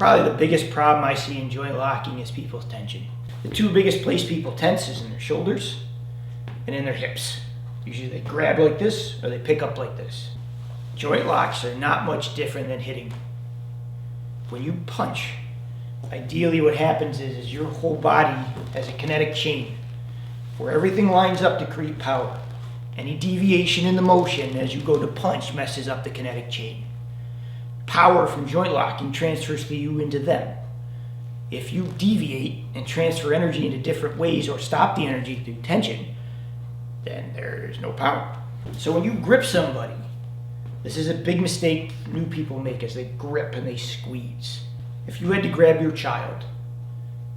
Probably the biggest problem I see in joint locking is people's tension. The two biggest places people tense is in their shoulders and in their hips. Usually they grab like this or they pick up like this. Joint locks are not much different than hitting. When you punch, ideally what happens is your whole body has a kinetic chain where everything lines up to create power. Any deviation in the motion as you go to punch messes up the kinetic chain. Power from joint locking transfers to you into them. If you deviate and transfer energy into different ways or stop the energy through tension, then there's no power. So when you grip somebody, this is a big mistake new people make as they grip and they squeeze. If you had to grab your child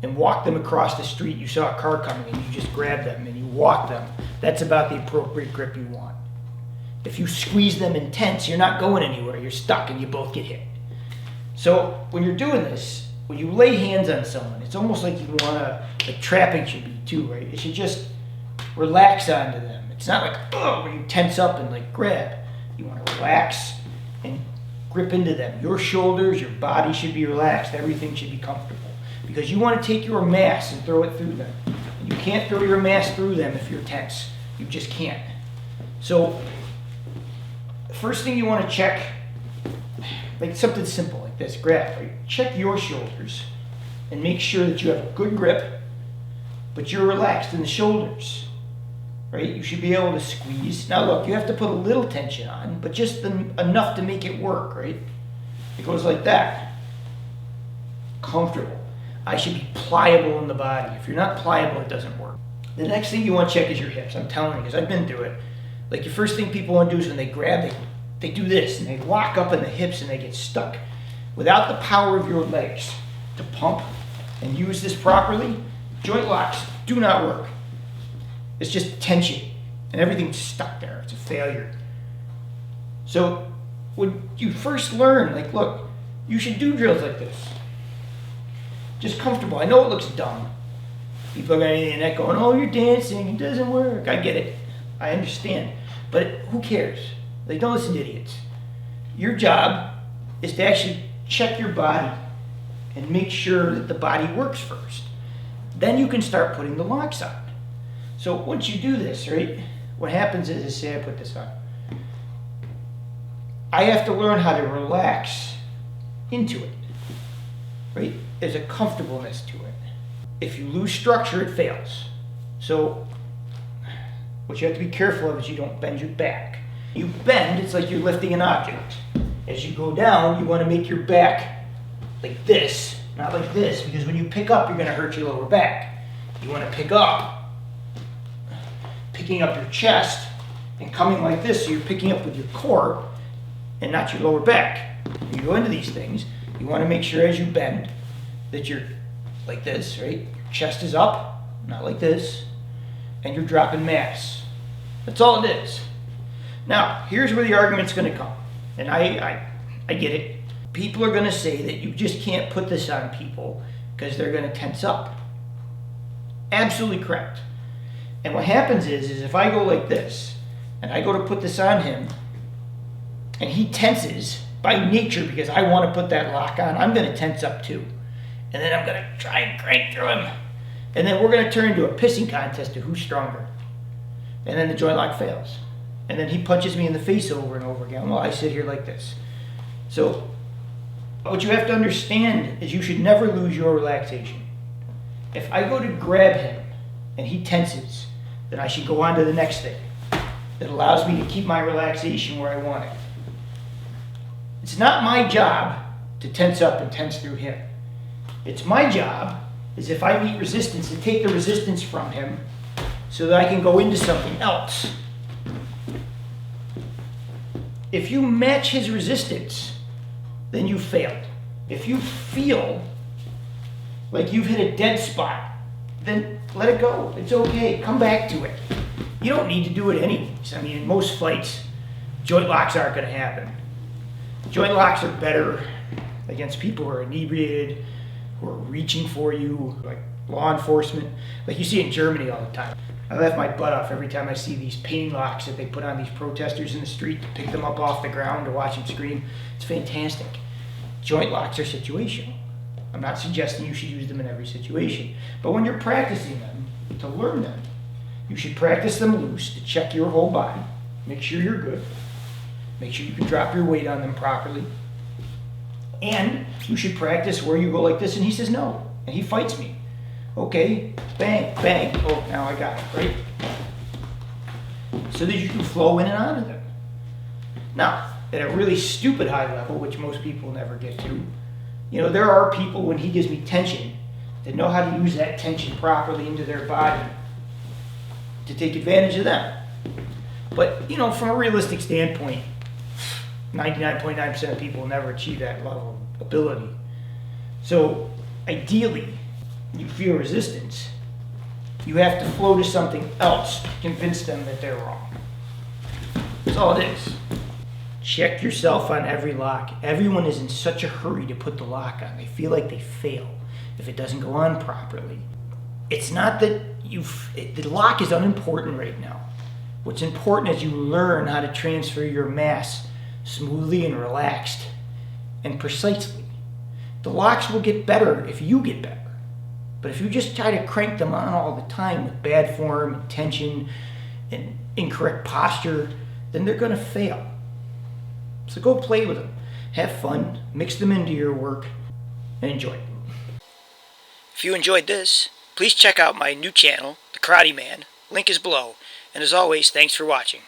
and walk them across the street, you saw a car coming and you just grabbed them and you walk them, that's about the appropriate grip you want. If you squeeze them and tense, you're not going anywhere, you're stuck and you both get hit. So when you're doing this, when you lay hands on someone, it's almost like you want like trapping should be too, right? It should just relax onto them. It's not like, oh, when you tense up and like grab. You want to relax and grip into them. Your shoulders, your body should be relaxed. Everything should be comfortable. Because you want to take your mass and throw it through them. And you can't throw your mass through them if you're tense. You just can't. So, the first thing you want to check, like something simple like this, grab, right? Check your shoulders and make sure that you have a good grip, but you're relaxed in the shoulders. Right? You should be able to squeeze. Now look, you have to put a little tension on, but just enough to make it work, right? It goes like that. Comfortable. I should be pliable in the body. If you're not pliable, it doesn't work. The next thing you want to check is your hips. I'm telling you, because I've been through it. Like the first thing people want to do is when they grab, they do this, and they lock up in the hips and they get stuck. Without the power of your legs to pump and use this properly, joint locks do not work. It's just tension, and everything's stuck there. It's a failure. So when you first learn, like, look, you should do drills like this. Just comfortable. I know it looks dumb. People are going to the internet going, oh, you're dancing. It doesn't work. I get it. I understand. But who cares? Like, don't listen to idiots. Your job is to actually check your body and make sure that the body works first. Then you can start putting the locks on. So once you do this, right, what happens is, say I put this on, I have to learn how to relax into it, right? There's a comfortableness to it. If you lose structure, it fails. So what you have to be careful of is you don't bend your back. You bend, it's like you're lifting an object. As you go down, you want to make your back like this, not like this, because when you pick up, you're going to hurt your lower back. You want to pick up, picking up your chest and coming like this, so you're picking up with your core and not your lower back. When you go into these things, you want to make sure as you bend that you're like this, right? Your chest is up, not like this, and you're dropping mass. That's all it is. Now, here's where the argument's going to come, and I get it. People are going to say that you just can't put this on people because they're going to tense up. Absolutely correct. And what happens is if I go like this, and I go to put this on him, and he tenses by nature because I want to put that lock on, I'm going to tense up too. And then I'm going to try and crank through him. And then we're going to turn into a pissing contest to who's stronger. And then the joint lock fails. And then he punches me in the face over and over again while I sit here like this. So what you have to understand is you should never lose your relaxation. If I go to grab him and he tenses, then I should go on to the next thing that allows me to keep my relaxation where I want it. It's not my job to tense up and tense through him. It's my job is if I meet resistance to take the resistance from him so that I can go into something else. If you match his resistance, then you failed. If you feel like you've hit a dead spot, then let it go. It's okay. Come back to it. You don't need to do it anyways. I mean, in most fights, joint locks aren't going to happen. Joint locks are better against people who are inebriated, who are reaching for you, like law enforcement. Like you see in Germany all the time. I laugh my butt off every time I see these pain locks that they put on these protesters in the street to pick them up off the ground to watch them scream. It's fantastic. Joint locks are situational. I'm not suggesting you should use them in every situation. But when you're practicing them, to learn them, you should practice them loose to check your whole body. Make sure you're good. Make sure you can drop your weight on them properly. And you should practice where you go like this, and he says no. And he fights me. Okay, bang, bang. Oh, now I got it, right? So that you can flow in and out of them. Now, at a really stupid high level, which most people never get to, there are people, when he gives me tension, that know how to use that tension properly into their body to take advantage of them. But, from a realistic standpoint, 99.9% of people will never achieve that level of ability. So, ideally, you feel resistance, you have to flow to something else to convince them that they're wrong. That's all it is. Check yourself on every lock. Everyone is in such a hurry to put the lock on. They feel like they fail if it doesn't go on properly. It's not that the lock is unimportant right now. What's important is you learn how to transfer your mass smoothly and relaxed and precisely. The locks will get better if you get better. But if you just try to crank them on all the time with bad form and tension and incorrect posture, then they're going to fail. So go play with them. Have fun. Mix them into your work and enjoy. If you enjoyed this, please check out my new channel, The Karate Man. Link is below. And as always, thanks for watching.